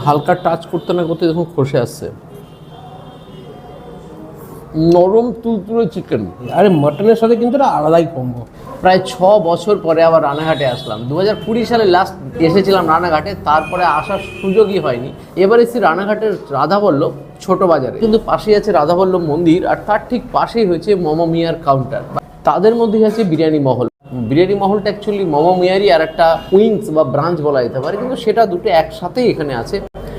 হালকা টাচ করতে না করতে দেখুন খসে আসছে, নরম তুলতুলে চিকেন। আরে মাটনের সাথে কিন্তু এটা আলাদাই কম্বো। প্রায় 6 বছর পরে আবার রানাঘাটে আসলাম। 2020 সালে লাস্ট এসেছিলাম রানাঘাটে, তারপরে আসার সুযোগই হয়নি। এবার এসেছি রানাঘাটের রাধাবল্লভ ছোট বাজারে, কিন্তু পাশেই আছে রাধাবল্লভ মন্দির, আর তার ঠিক পাশেই হয়েছে মোমো মিয়ার কাউন্টার। তাদের মধ্যেই আছে বিরিয়ানি মহল। বিরিয়ানি মহলটা অ্যাকচুয়ালি মোমো মিয়ারই আর একটা উইংস বা ব্রাঞ্চ বলা যেতে পারে, কিন্তু সেটা দুটো একসাথেই এখানে আছে।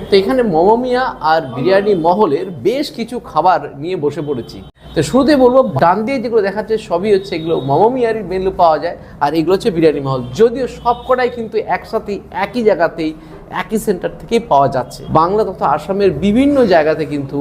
তো এখানে মোমো মিয়া আর বিরিয়ানি মহলের বেশ কিছু খাবার নিয়ে বসে পড়েছি। তো শুরুতে বলবো, ডান দিয়ে যেগুলো দেখাচ্ছে সবই হচ্ছে এগুলো মোমো মিয়ারই মেনু পাওয়া যায়, আর এগুলো হচ্ছে বিরিয়ানি মহল। যদিও সবকটাই কিন্তু একসাথেই একই জায়গাতেই একই সেন্টার থেকেই পাওয়া যাচ্ছে। বাংলা তথা আসামের বিভিন্ন জায়গাতে কিন্তু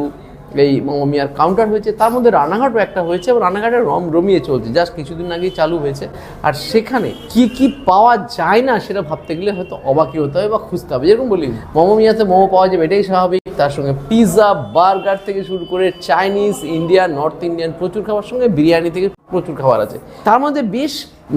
এই মোমো মিয়ার কাউন্টার হয়েছে, তার মধ্যে রানাঘাটও একটা হয়েছে, এবং রানাঘাটে রমিয়ে চলছে, জাস্ট কিছুদিন আগেই চালু হয়েছে। আর সেখানে কি কি পাওয়া যায় না সেটা ভাবতে গেলে হয়তো অবাকই হতে হবে বা খুঁজতে হবে। যেরকম বলি, মোমো মিয়াতে মোমো পাওয়া যাবে, এটাই স্বাভাবিক। তার সঙ্গে পিৎজা, বার্গার থেকে শুরু করে চাইনিজ, ইন্ডিয়ান, নর্থ ইন্ডিয়ান প্রচুর খাবার, সঙ্গে বিরিয়ানি থেকে প্রচুর খাবার আছে। তার মধ্যে বেশ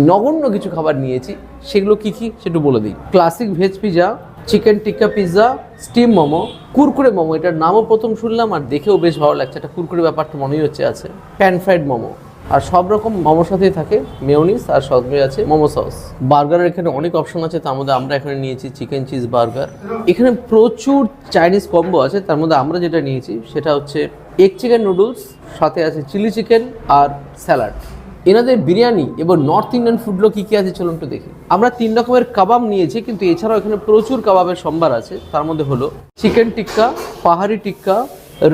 নগণ্য কিছু খাবার নিয়েছি, সেগুলো কি কি সেটা বলে দিই। ক্লাসিক ভেজ পিৎজা, চিকেন টিক্কা পিৎজা, স্টিম মোমো, কুরকুরে মোমো, এটার নামও প্রথম শুনলাম আর দেখেও বেশ ভালো লাগছে, একটা কুরকুরে ব্যাপারটা মনেই হচ্ছে আছে। প্যান ফ্রাইড মোমো, আর সব রকম মোমোর সাথেই থাকে মেয়োনিজ, আর সঙ্গে আছে মোমো সস। বার্গারের এখানে অনেক অপশন আছে, তার মধ্যে আমরা এখানে নিয়েছি চিকেন চিজ বার্গার। এখানে প্রচুর চাইনিজ কম্বো আছে, তার মধ্যে আমরা যেটা নিয়েছি সেটা হচ্ছে এগ চিকেন নুডলস, সাথে আছে চিলি চিকেন আর স্যালাড। এনাদের বিরিয়ানি এবং নর্থ ইন্ডিয়ান ফুডগুলো কী কী আছে চলুন একটু দেখি। আমরা 3 রকমের কাবাব নিয়েছি, কিন্তু এছাড়াও এখানে প্রচুর কাবাবের সম্ভার আছে। তার মধ্যে হলো চিকেন টিক্কা, পাহাড়ি টিক্কা,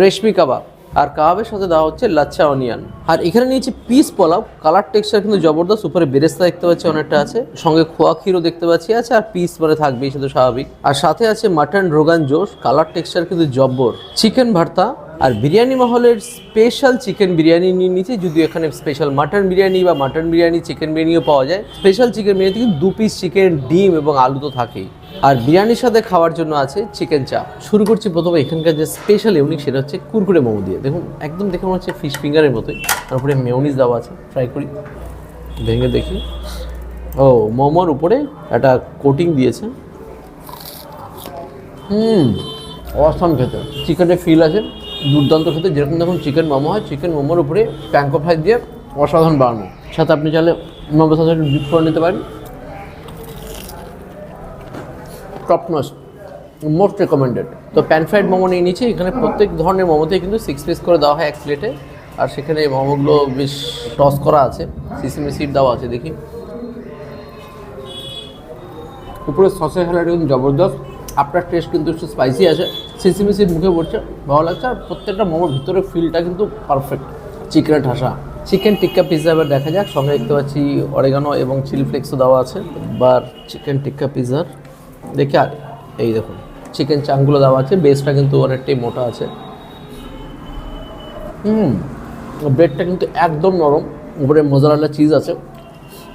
রেশমি কাবাব, আর কাবাবের সাথে দেওয়া হচ্ছে লাচ্ছা অনিয়ন। আর এখানে নিয়েছি পিস পোলাও, কালার টেক্সচার কিন্তু জবরদস্ত, উপরে বেরেস্তা দেখতে পাচ্ছি অনেকটা আছে, সঙ্গে খোয়া ক্ষীরও দেখতে পাচ্ছি আছে, আর পিস মানে থাকবেই, সেটা স্বাভাবিক। আর সাথে আছে mutton rogan josh, colour texture কিন্তু জব্বর, চিকেন ভর্তা। আর বিরিয়ানি মহলের স্পেশাল চিকেন বিরিয়ানি নিয়ে নিয়েছি, যদিও এখানে স্পেশাল মাটন বিরিয়ানি বা মাটন বিরিয়ানি, চিকেন বিরিয়ানিও পাওয়া যায়। স্পেশাল চিকেন বিরিয়ানি কিন্তু 2 পিস চিকেন, ডিম এবং আলু তো থাকেই। আর বিরিয়ানির সাথে খাওয়ার জন্য আছে চিকেন চাপ। শুরু করছি প্রথমে এখানকার যে স্পেশাল ইউনিক, সেটা হচ্ছে কুরকুরে মোমো দিয়ে। দেখুন একদম দেখে মনে হচ্ছে ফিশ ফিঙ্গারের মতোই, তারপরে মেয়োনিজ দেওয়া আছে। ট্রাই করি, ভেঙে দেখি। ও, মোমোর উপরে একটা কোটিং দিয়েছে। অসাম খেতে, চিকেনের ফিল আছে, দুর্দান্ত খেতে। যেরকম দেখুন চিকেন মোমো হয়, চিকেন মোমোর উপরে প্যাঙ্কো ফ্রাই দিয়ে অসাধারণ বানানো। সাথে আপনি চাইলে মোমোর সাথে একটু ডিপ করে নিতে পারেন। Top notch, most recommended. তো প্যান ফ্রাইড মোমো নিয়ে নিচ্ছি। এখানে প্রত্যেক ধরনের মোমোতেই কিন্তু 6 পিস করে দেওয়া হয় এক প্লেটে, আর সেখানে এই মোমোগুলো বেশ টস করা আছে, সিসিমি সিড দেওয়া আছে। দেখি উপরে সসের হেলাটা কিন্তু জবরদস্ত, আপনার টেস্ট কিন্তু একটু স্পাইসি আছে, সিসিমি সিড মুখে পড়ছে, ভালো লাগছে। আর প্রত্যেকটা মোমোর ভিতরে ফিলটা কিন্তু পারফেক্ট, চিকেনের ঠাসা। চিকেন টিক্কা পিৎজা এবার দেখা যাক, সঙ্গে দেখতে পাচ্ছি অরেগানো এবং চিলি ফ্লেক্সও দেওয়া আছে। এবার চিকেন টিক্কা পিৎজার দেখি, আর এই দেখুন চিকেন চাংগুলো দেওয়া আছে, বেসটা কিন্তু অনেকটাই মোটা আছে। ব্রেডটা কিন্তু একদম নরম, উপরে মোজারেলা চিজ আছে,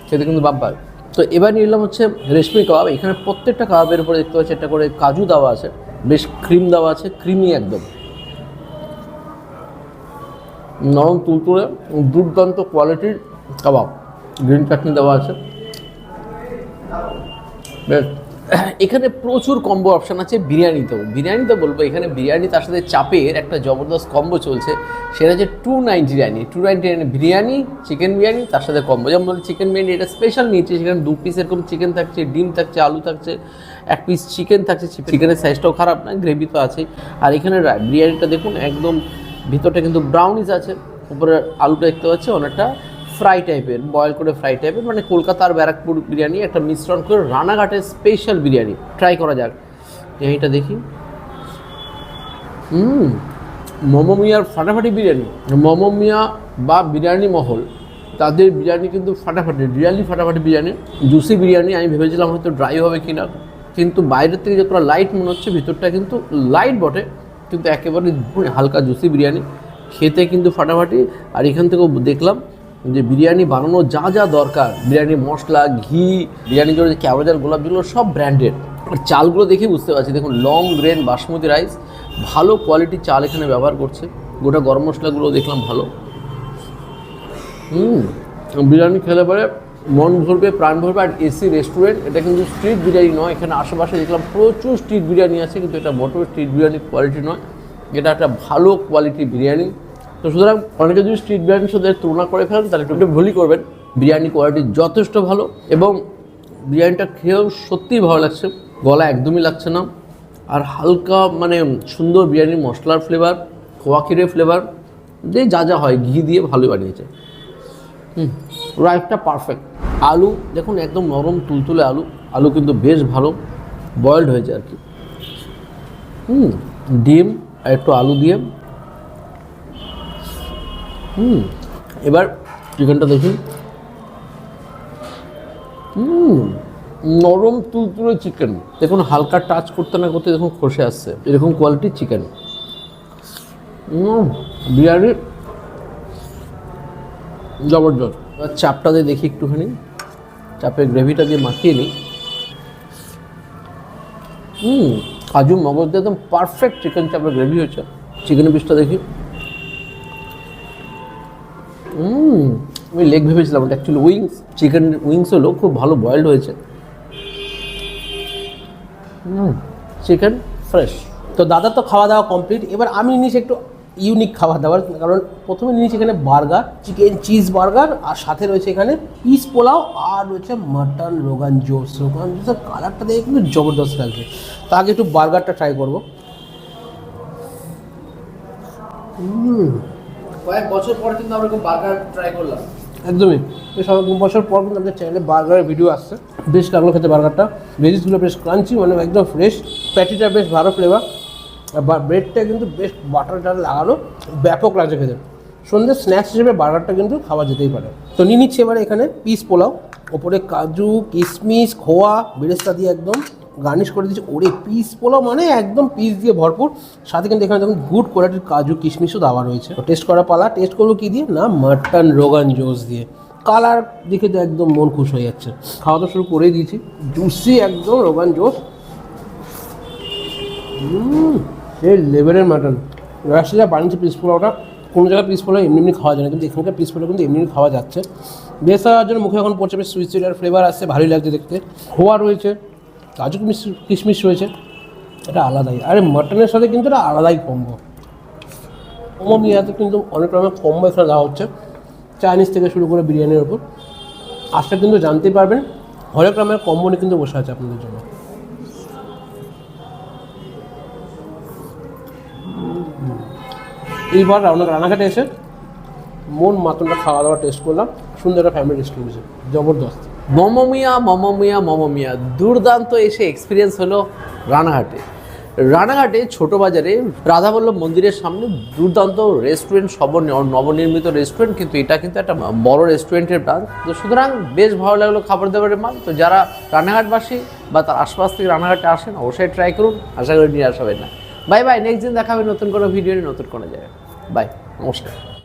সেটা কিন্তু বাম্পার। তো এবার নিলাম হচ্ছে রেশমি কাবাব। এখানে প্রত্যেকটা কাবাবের উপরে দেখতে পাচ্ছি একটা করে কাজু দেওয়া আছে, বেশ ক্রিম দেওয়া আছে, ক্রিমি একদম নরম তুলতুলে, দুর্দান্ত কোয়ালিটির কাবাব। গ্রিন চাটনি দেওয়া আছে, বেশ। এখানে প্রচুর কম্বো অপশান আছে বিরিয়ানিতে বলবো, এখানে বিরিয়ানি তার সাথে চাপের একটা জবরদস্ত কম্বো চলছে, সেটা হচ্ছে 299 বিরিয়ানি, চিকেন বিরিয়ানি তার সাথে কম্বো। যেমন বলি চিকেন বিরিয়ানি, এটা স্পেশাল নিয়েছি, সেখানে 2 পিস এরকম চিকেন থাকছে, ডিম থাকছে, আলু থাকছে, 1 পিস চিকেন থাকছে, চিকেনের সাইজটাও খারাপ না, গ্রেভি তো আছেই। আর এখানে বিরিয়ানিটা দেখুন একদম ভিতরটা কিন্তু ব্রাউনিজ আছে, উপরে আলুটা দেখতে পাচ্ছি অনেকটা ফ্রাই টাইপের, বয়েল করে ফ্রাই টাইপের, মানে কলকাতার ব্যারাকপুর বিরিয়ানি একটা মিশ্রণ করে রানাঘাটের স্পেশাল বিরিয়ানি। ট্রাই করা যাক, এইটা দেখি। মোমো মিয়ার ফাটাফাটি বিরিয়ানি। মোমো মিয়া বা বিরিয়ানি মহল, তাদের বিরিয়ানি কিন্তু ফাটাফাটি, রিয়ালি ফাটাফাটি বিরিয়ানি, জুসি বিরিয়ানি। আমি ভেবেছিলাম হয়তো ড্রাই হবে কিনা, কিন্তু বাইরের থেকে যতটা লাইট মনে হচ্ছে, ভিতরটা কিন্তু লাইট বটে, কিন্তু একেবারে হালকা জুসি বিরিয়ানি, খেতে কিন্তু ফাটাফাটি। আর এখান থেকেও দেখলাম যে বিরিয়ানি বানানো যা যা দরকার, বিরিয়ানি মশলা, ঘি, বিরিয়ানির জন্য যে ক্যাবেজার, গোলাপ, যেগুলো সব ব্র্যান্ডেড। আর চালগুলো দেখে বুঝতে পারছি, দেখুন লং গ্রেন বাসমতি রাইস, ভালো কোয়ালিটির চাল এখানে ব্যবহার করছে। গোটা গরম মশলাগুলো দেখলাম ভালো। বিরিয়ানি খেলে পরে মন ভরবে, প্রাণ ভরবে। আর এসি রেস্টুরেন্ট, এটা কিন্তু স্ট্রিট বিরিয়ানি নয়। এখানে আশেপাশে দেখলাম প্রচুর স্ট্রিট বিরিয়ানি আছে, কিন্তু এটা মোটেও স্ট্রিট বিরিয়ানির কোয়ালিটি নয়, এটা একটা ভালো কোয়ালিটির বিরিয়ানি। তো সুতরাং অনেকে যদি স্ট্রিট বিরিয়ানির সাথে তুলনা করে ফেলেন তাহলে একটু ভুলই করবেন। বিরিয়ানি কোয়ালিটি যথেষ্ট ভালো এবং বিরিয়ানিটা খেয়েও সত্যিই ভালো লাগছে, গলা একদমই লাগছে না। আর হালকা মানে সুন্দর বিরিয়ানির মশলার ফ্লেভার, খোয়া ক্ষীরের ফ্লেভার দিয়ে যা যা হয় ঘি দিয়ে ভালোই বানিয়েছে। রাইসটা পারফেক্ট। আলু দেখুন একদম নরম তুলতুলে আলু, আলু কিন্তু বেশ ভালো বয়েলড হয়েছে আর কি। ডিম আর একটু আলু দিয়ে। এবার চিকেনটা দেখুন, নরম তুলতুলে চিকেন। দেখুন হালকা টাচ করতে না করতে দেখুন খসে আসছে, এরকম কোয়ালিটির চিকেন। বিরিয়ানি জবরদস্ত। এবার চাপটা দিয়ে দেখি একটুখানি, চাপের গ্রেভিটা দিয়ে মাখিয়ে নিই। কাজু মগজ দিয়ে একদম পারফেক্ট চিকেন চাপের গ্রেভি হয়েছে। চিকেনের পিসটা দেখি। আমি লেগ ভেবেছিলাম, ওটা অ্যাকচুয়ালি উইংস। চিকেন উইংস হলো খুব ভালো বয়েলড হয়েছে। Chicken fresh. তো দাদার তো খাওয়া দাওয়া কমপ্লিট। এবার আমি নিয়েছি একটু ইউনিক খাবার দাবার, কারণ প্রথমে নিয়েছি এখানে বার্গার, চিকেন চিজ বার্গার, আর সাথে রয়েছে এখানে পিস পোলাও, আর রয়েছে মাটন রোগান জোস। রোগান জোসের কালারটা দেখে কিন্তু জবরদস্ত লাগছে। তো আগে একটু বার্গারটা ট্রাই করবো। কয়েক বছর পর কিন্তু আমরা বার্গার ট্রাই করলাম। একদমই, বেশ অনেক বছর পর কিন্তু আমাদের চ্যানেলে বার্গারের ভিডিও আসছে। বেশ লাগলো খেতে বার্গারটা, ভেজিসগুলো বেশ ক্রাঞ্চি, মানে একদম ফ্রেশ, প্যাটিটা বেশ ভালো ফ্লেভার, আর ব্রেডটা কিন্তু বেশ বাটার লাগানো, ব্যাপক লাগছে খেতে। সন্ধ্যে স্ন্যাক্স হিসেবে বার্গারটা কিন্তু খাওয়া যেতেই পারে। তো নিয়ে নিচ্ছি এবারে এখানে পিস পোলাও, ওপরে কাজু কিশমিশ খোয়া বেরেস্তা দিয়ে একদম গার্নিশ করে দিচ্ছি। ওরে পিস পোলাও মানে একদম পিস দিয়ে ভরপুর, সাথে কিন্তু এখানে দেখুন গুড কোয়ালিটির কাজু কিশমিশও দেওয়া রয়েছে। তো টেস্ট করা পালা, টেস্ট করবো কী দিয়ে না, মাটন রোগান জোস দিয়ে। কালার দেখে তো একদম মন খুশ হয়ে যাচ্ছে। খাওয়া তো শুরু করেই দিয়েছি, জুসি একদম রোগান জোস। এই লেভেলের মাটন রাশিয়া বানিয়েছে পিস পোলাওটা। কোনো জায়গায় পিস পোলাও এমনি এমনি খাওয়া যায় না, কিন্তু এখানকার পিস পোলাও কিন্তু এমনি এমনি খাওয়া যাচ্ছে। বেশ হওয়ার জন্য মুখে এখন পড়ছে বেশ সুইট সুইট আর ফ্লেভার আসছে, ভালোই লাগছে দেখতে। খোয়া রয়েছে, কাজু কিশমিশ রয়েছে, এটা আলাদাই। আরে মাটনের সাথে কিন্তু এটা আলাদাই কম্বো। মিয়াতে কিন্তু অনেক রকমের কম্বো এখানে দেওয়া হচ্ছে, চাইনিজ থেকে শুরু করে বিরিয়ানির ওপর। আসলে কিন্তু জানতেই পারবেন হরেক রকমের কম্বো নিয়ে কিন্তু বসে আছে আপনাদের জন্য। এইবার রানাঘাটে এসে মন মাতনটা খাওয়া দাওয়া টেস্ট করলাম, সুন্দর একটা ফ্যামিলি রেস্টুরেন্ট হয়েছে, জবরদস্ত। মমমিয়া দুর্দান্ত এসে এক্সপিরিয়েন্স হলো রানাঘাটে ছোট বাজারে রাধাবল্লভ মন্দিরের সামনে দুর্দান্ত রেস্টুরেন্ট, নবনির্মিত রেস্টুরেন্ট, কিন্তু এটা কিন্তু একটা বড় রেস্টুরেন্টের ব্রাঞ্চ। তো সুতরাং বেশ ভালো লাগলো খাবার দাবারের মান। তো যারা রানাঘাটবাসী বা তার আশপাশ থেকে রানাঘাটে আসেন অবশ্যই ট্রাই করুন, আশা করি নিয়ে আসবেন না। বাই বাই, নেক্সট দিন দেখা হবে নতুন কোনো ভিডিও নিয়ে, নতুন কোনো জায়গায়। বাই, নমস্কার।